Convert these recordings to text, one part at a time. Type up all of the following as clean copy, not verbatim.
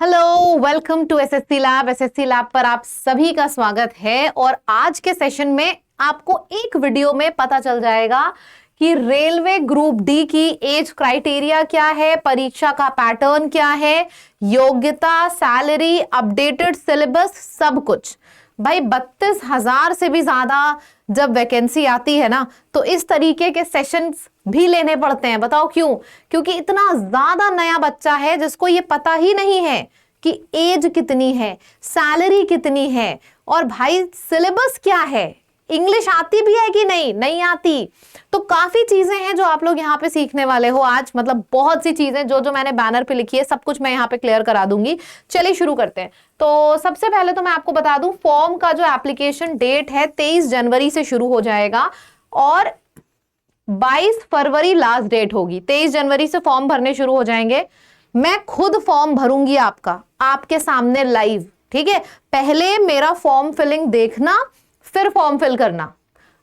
Hello, welcome to SSC lab. SSC lab पर आप सभी का स्वागत है। और आज के सेशन में आपको एक वीडियो में पता चल जाएगा कि रेलवे ग्रुप डी की एज क्राइटेरिया क्या है, परीक्षा का पैटर्न क्या है, योग्यता, सैलरी, अपडेटेड सिलेबस, सब कुछ। भाई 32,000 से भी ज्यादा जब वैकेंसी आती है ना, तो इस तरीके के सेशंस भी लेने पड़ते हैं। बताओ क्यों? क्योंकि इतना ज्यादा नया बच्चा है जिसको ये पता ही नहीं है कि एज कितनी है, सैलरी कितनी है, और भाई सिलेबस क्या है, इंग्लिश आती भी है कि नहीं आती। तो काफी चीजें हैं जो आप लोग यहाँ पे सीखने वाले हो आज। मतलब बहुत सी चीजें जो मैंने बैनर पे लिखी है, सब कुछ मैं यहाँ पे क्लियर करा दूंगी। चलिए शुरू करते हैं। तो सबसे पहले तो मैं आपको बता दूं, फॉर्म का जो एप्लीकेशन डेट है 23 जनवरी से शुरू हो जाएगा और 22 फरवरी लास्ट डेट होगी। 23 जनवरी से फॉर्म भरने शुरू हो जाएंगे। मैं खुद फॉर्म भरूंगी आपका, आपके सामने लाइव। ठीक है, पहले मेरा फॉर्म फिलिंग देखना, फिर फॉर्म फिल करना।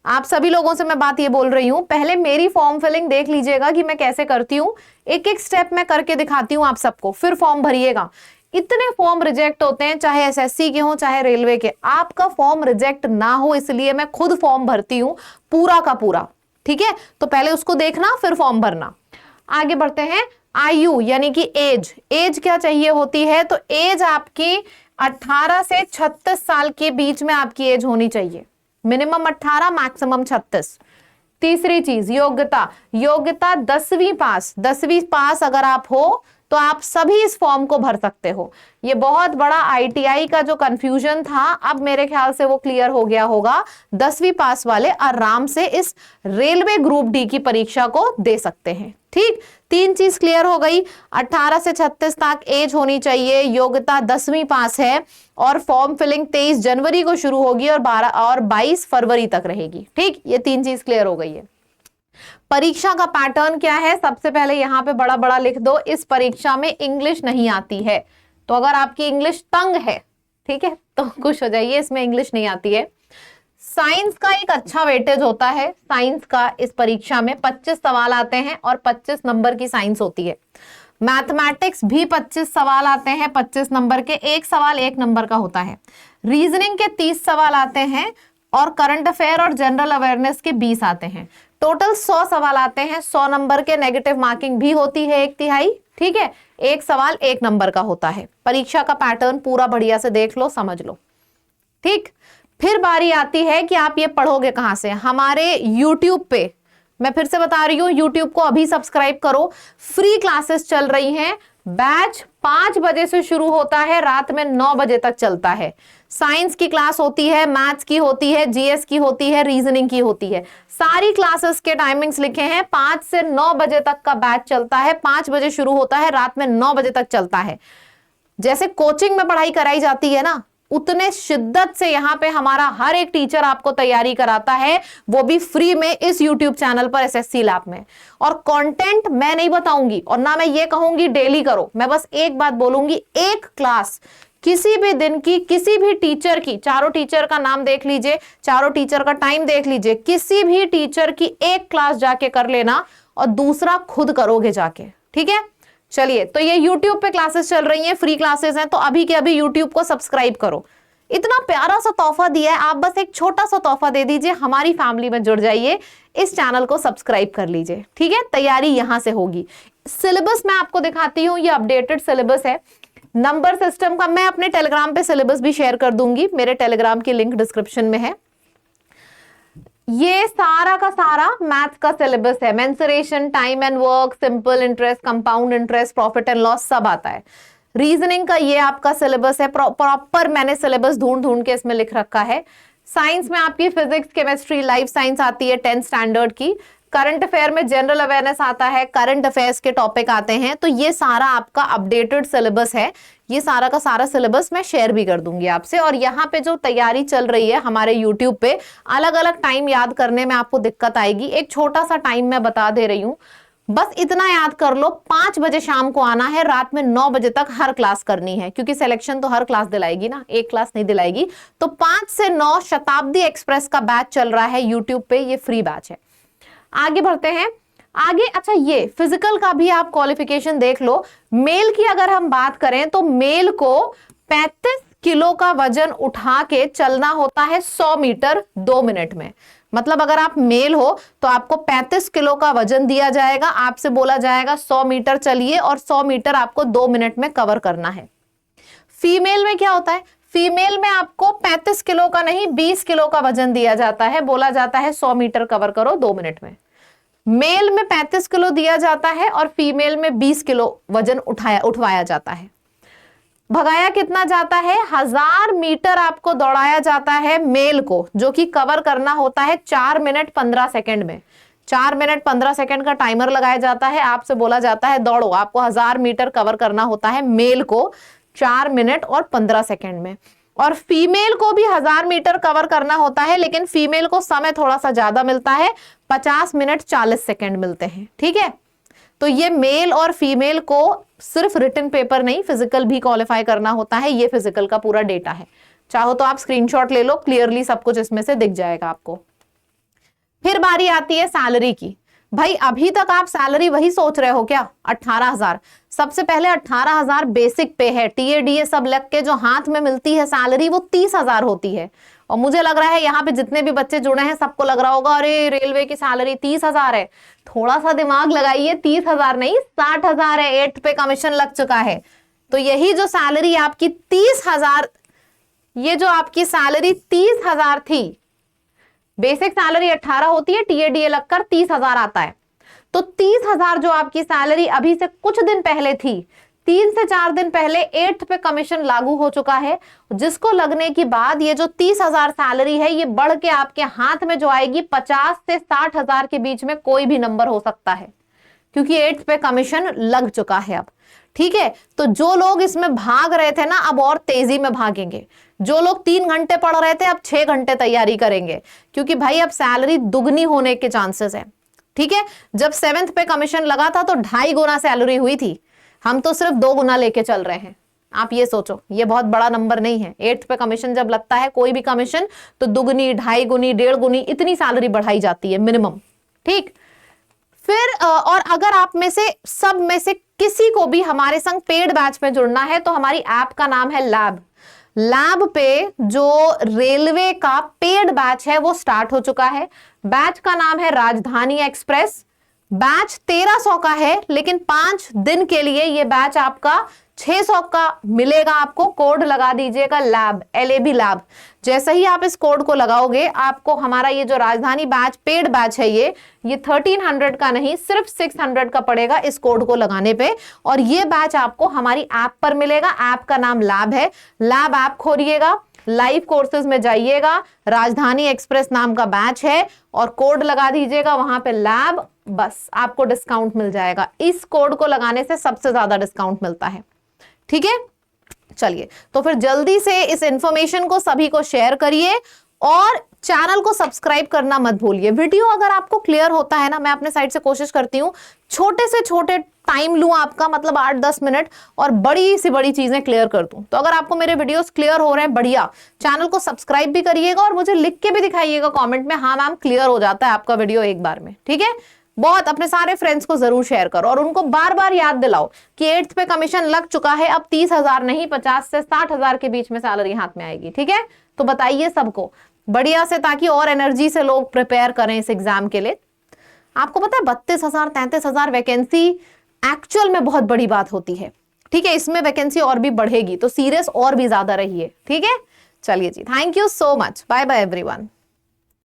आप सभी लोगों से मैं बात ये बोल रही हूं, पहले मेरी फॉर्म फिलिंग देख लीजिएगा कि मैं कैसे करती हूं। एक एक स्टेप मैं करके दिखाती हूं आप सबको, फिर फॉर्म भरिएगा। इतने फॉर्म रिजेक्ट होते हैं, चाहे एसएससी के हो चाहे रेलवे के। आपका फॉर्म रिजेक्ट ना हो इसलिए मैं खुद फॉर्म भरती हूं, पूरा का पूरा। ठीक है, तो पहले उसको देखना, फिर फॉर्म भरना। आगे बढ़ते हैं। आयु यानी कि एज क्या चाहिए होती है? तो एज आपकी 18 से 36 साल के बीच में आपकी एज होनी चाहिए। Minimum 18, maximum 36। तीसरी चीज योग्यता 10वीं पास अगर आप हो तो आप सभी इस फॉर्म को भर सकते हो। ये बहुत बड़ा आईटीआई का जो कंफ्यूजन था, अब मेरे ख्याल से वो क्लियर हो गया होगा। 10वीं पास वाले आराम से इस रेलवे ग्रुप डी की परीक्षा को दे सकते हैं। ठीक, तीन चीज क्लियर हो गई। 18 से 36 तक एज होनी चाहिए, योग्यता 10वीं पास है, और फॉर्म फिलिंग 23 जनवरी को शुरू होगी और 22 फरवरी तक रहेगी। ठीक, ये तीन चीज क्लियर हो गई है। परीक्षा का पैटर्न क्या है? सबसे पहले यहां पे बड़ा बड़ा लिख दो, इस परीक्षा में इंग्लिश नहीं आती है। तो अगर आपकी इंग्लिश तंग है, ठीक है, तो खुश हो जाइए, इसमें इंग्लिश नहीं आती है। साइंस का एक अच्छा वेटेज होता है। साइंस का इस परीक्षा में 25 सवाल आते हैं और 25 नंबर की साइंस होती है। मैथमेटिक्स भी 25 सवाल आते हैं, 25 नंबर के। एक सवाल 1 नंबर का होता है। रीजनिंग के 30 सवाल आते हैं और करंट अफेयर और जनरल अवेयरनेस के 20 आते हैं। टोटल 100 सवाल आते हैं। 100 नंबर के नेगेटिव मार्किंग भी होती है 1/3। ठीक है, एक सवाल 1 नंबर का होता है। परीक्षा का पैटर्न पूरा बढ़िया से देख लो, समझ लो। ठीक, फिर बारी आती है कि आप ये पढ़ोगे कहां से? हमारे YouTube पे, मैं फिर से बता रही हूं, YouTube को अभी सब्सक्राइब करो। फ्री क्लासेस चल रही हैं। बैच 5 बजे से शुरू होता है, रात में 9 बजे तक चलता है। साइंस की क्लास होती है, मैथ्स की होती है, जीएस की होती है, रीजनिंग की होती है। सारी क्लासेस के टाइमिंग्स लिखे हैं। 5 से 9 बजे तक का बैच चलता है। 5 बजे शुरू होता है, रात में 9 बजे तक चलता है। जैसे कोचिंग में पढ़ाई कराई जाती है ना, उतने शिद्दत से यहां पे हमारा हर एक टीचर आपको तैयारी कराता है, वो भी फ्री में इस YouTube चैनल पर, एसएससी लैब में। और कंटेंट मैं नहीं बताऊंगी और ना मैं ये कहूंगी डेली करो। मैं बस एक बात बोलूंगी, एक क्लास किसी भी दिन की, किसी भी टीचर की, चारों टीचर का नाम देख लीजिए, चारों टीचर का टाइम देख लीजिए, किसी भी टीचर की एक क्लास जाके कर लेना और दूसरा खुद करोगे जाके। ठीक है, चलिए, तो ये YouTube पे क्लासेस चल रही हैं, फ्री क्लासेस हैं, तो अभी के अभी YouTube को सब्सक्राइब करो। इतना प्यारा सा तोहफा दिया है, आप बस एक छोटा सा तोहफा दे दीजिए, हमारी फैमिली में जुड़ जाइए, इस चैनल को सब्सक्राइब कर लीजिए। ठीक है, तैयारी यहां से होगी। सिलेबस मैं आपको दिखाती हूं, ये अपडेटेड सिलेबस है। नंबर सिस्टम का मैं अपने टेलीग्राम पे सिलेबस भी शेयर कर दूंगी, मेरे टेलीग्राम की लिंक डिस्क्रिप्शन में है। ये सारा का सारा मैथ्स का सिलेबस है। Mensuration, time and work, simple interest, compound interest, profit and loss, सब आता है। रीजनिंग का ये आपका सिलेबस है, प्रॉपर मैंने सिलेबस ढूंढ के इसमें लिख रखा है। साइंस में आपकी फिजिक्स, केमिस्ट्री, लाइफ साइंस आती है 10th स्टैंडर्ड की। करंट अफेयर में जनरल अवेयरनेस आता है, करंट अफेयर्स के टॉपिक आते हैं। तो ये सारा आपका अपडेटेड सिलेबस है। ये सारा का सारा सिलेबस मैं शेयर भी कर दूंगी आपसे। और यहाँ पे जो तैयारी चल रही है हमारे YouTube पे, अलग अलग टाइम याद करने में आपको दिक्कत आएगी। एक छोटा सा टाइम मैं बता दे रही हूँ, बस इतना याद कर लो। 5 बजे शाम को आना है, रात में 9 बजे तक हर क्लास करनी है, क्योंकि सिलेक्शन तो हर क्लास दिलाएगी ना, एक क्लास नहीं दिलाएगी। तो 5 से 9 शताब्दी एक्सप्रेस का बैच चल रहा है YouTube पे, ये फ्री बैच है। आगे बढ़ते हैं। आगे अच्छा ये फिजिकल का भी आप क्वालिफिकेशन देख लो। मेल की अगर हम बात करें तो मेल को 35 किलो का वजन उठा के चलना होता है 100 मीटर 2 मिनट में। मतलब अगर आप मेल हो तो आपको 35 किलो का वजन दिया जाएगा, आपसे बोला जाएगा 100 मीटर चलिए और 100 मीटर आपको 2 मिनट में कवर करना है। फीमेल में क्या होता है, फीमेल में आपको 35 किलो का नहीं 20 किलो का वजन दिया जाता है, बोला जाता है 100 मीटर कवर करो 2 मिनट में। मेल में 35 किलो दिया जाता है और फीमेल में 20 किलो वजन उठवाया जाता है। भगाया कितना जाता है, 1000 मीटर आपको दौड़ाया जाता है मेल को, जो कि कवर करना होता है 4 मिनट 15 सेकंड में। 4 मिनट 15 सेकंड का टाइमर लगाया जाता है, आपसे बोला जाता है दौड़ो, आपको 1000 मीटर कवर करना होता है मेल को 4 मिनट और 15 सेकंड में। और फीमेल को भी 1000 मीटर कवर करना होता है, लेकिन फीमेल को समय थोड़ा सा ज्यादा मिलता है, 50 मिनट 40 सेकंड मिलते हैं। ठीक है, तो ये मेल और फीमेल को सिर्फ रिटन पेपर नहीं फिजिकल भी क्वालिफाई करना होता है। ये फिजिकल का पूरा डेटा है, चाहो तो आप स्क्रीनशॉट ले लो, क्लियरली सब कुछ इसमें से दिख जाएगा आपको। फिर बारी आती है सैलरी की। भाई अभी तक आप सैलरी वही सोच रहे हो क्या, 18,000। सबसे पहले 18,000 बेसिक पे है, टीएडीए सब लग के जो हाथ में मिलती है सैलरी वो 30,000 होती है। और मुझे लग रहा है यहाँ पे जितने भी बच्चे जुड़े हैं सबको लग रहा होगा अरे रेलवे की सैलरी 30,000 है। थोड़ा सा दिमाग लगाइए, 30,000 नहीं 60,000 है, 8 पे कमीशन लग चुका है। तो यही जो सैलरी आपकी 30,000, ये जो आपकी सैलरी 30,000 थी, बेसिक सैलरी 18 होती है, टीएडीए लगकर 30,000 आता है। तो 30,000 जो आपकी सैलरी अभी से कुछ दिन पहले थी, 3 से 4 दिन पहले 8 पे कमीशन लागू हो चुका है, जिसको लगने के बाद ये जो 30,000 सैलरी है ये बढ़ के आपके हाथ में जो आएगी 50 से 60,000 के बीच में कोई भी नंबर हो सकता है, क्योंकि 8 पे कमीशन लग चुका है अब। ठीक है, तो जो लोग इसमें भाग रहे थे ना अब और तेजी में भागेंगे। जो लोग 3 घंटे पढ़ रहे थे अब 6 घंटे तैयारी करेंगे, क्योंकि भाई अब सैलरी दुगनी होने के चांसेस है। ठीक है, जब 7th पे कमीशन लगा था तो 2.5 गुना सैलरी हुई थी, हम तो सिर्फ 2 गुना लेके चल रहे हैं। आप ये सोचो, ये बहुत बड़ा नंबर नहीं है। 8th पे कमीशन जब लगता है कोई भी कमीशन, तो दुगनी 2.5 गुनी 1.5 गुनी इतनी सैलरी बढ़ाई जाती है मिनिमम। ठीक, फिर और अगर आप में से सब में से किसी को भी हमारे संग पेड बैच में जुड़ना है तो हमारी ऐप का नाम है लैब। लैब पे जो रेलवे का पेड बैच है वो स्टार्ट हो चुका है। बैच का नाम है राजधानी एक्सप्रेस। बैच 1300 का है, लेकिन 5 दिन के लिए ये बैच आपका 600 का मिलेगा। आपको कोड लगा दीजिएगा लैब, LAB लैब। जैसे ही आप इस कोड को लगाओगे आपको हमारा ये जो राजधानी बैच पेड बैच है ये 1300 का नहीं सिर्फ 600 का पड़ेगा इस कोड को लगाने पे। और ये बैच आपको हमारी ऐप पर मिलेगा। ऐप का नाम लैब है। लैब ऐप खोलिएगा, लाइव कोर्सेज में जाइएगा, राजधानी एक्सप्रेस नाम का बैच है और कोड लगा दीजिएगा वहां पे लैब, बस आपको डिस्काउंट मिल जाएगा। इस कोड को लगाने से सबसे ज्यादा डिस्काउंट मिलता है। ठीक है, चलिए तो फिर जल्दी से इस इंफॉर्मेशन को सभी को शेयर करिए और चैनल को सब्सक्राइब करना मत भूलिए। वीडियो अगर आपको क्लियर होता है ना, मैं अपने साइड से कोशिश करती हूँ छोटे से छोटे टाइम लूं आपका, मतलब 8-10 मिनट, और बड़ी सी बड़ी चीजें क्लियर कर दूं। तो अगर आपको मेरे वीडियोस क्लियर हो रहे हैं, बढ़िया, चैनल को सब्सक्राइब भी करिएगा और मुझे लिख के भी दिखाइएगा कमेंट में, हाँ मैम क्लियर हो जाता है आपका वीडियो एक बार में। ठीक है, बहुत अपने सारे फ्रेंड्स को जरूर शेयर करो और उनको बार बार याद दिलाओ कि 8th पे कमीशन लग चुका है, अब 30,000 नहीं 50 से 60,000 के बीच में सैलरी हाथ में आएगी। ठीक है, तो बताइए सबको बढ़िया से, ताकि और एनर्जी से लोग प्रिपेयर करें इस एग्जाम के लिए। आपको पता है 32,000 33,000 वैकेंसी एक्चुअल में बहुत बड़ी बात होती है। ठीक है, इसमें वैकेंसी और भी बढ़ेगी, तो सीरियस और भी ज्यादा रहिए। ठीक है, चलिए जी, thank you so much, bye bye everyone.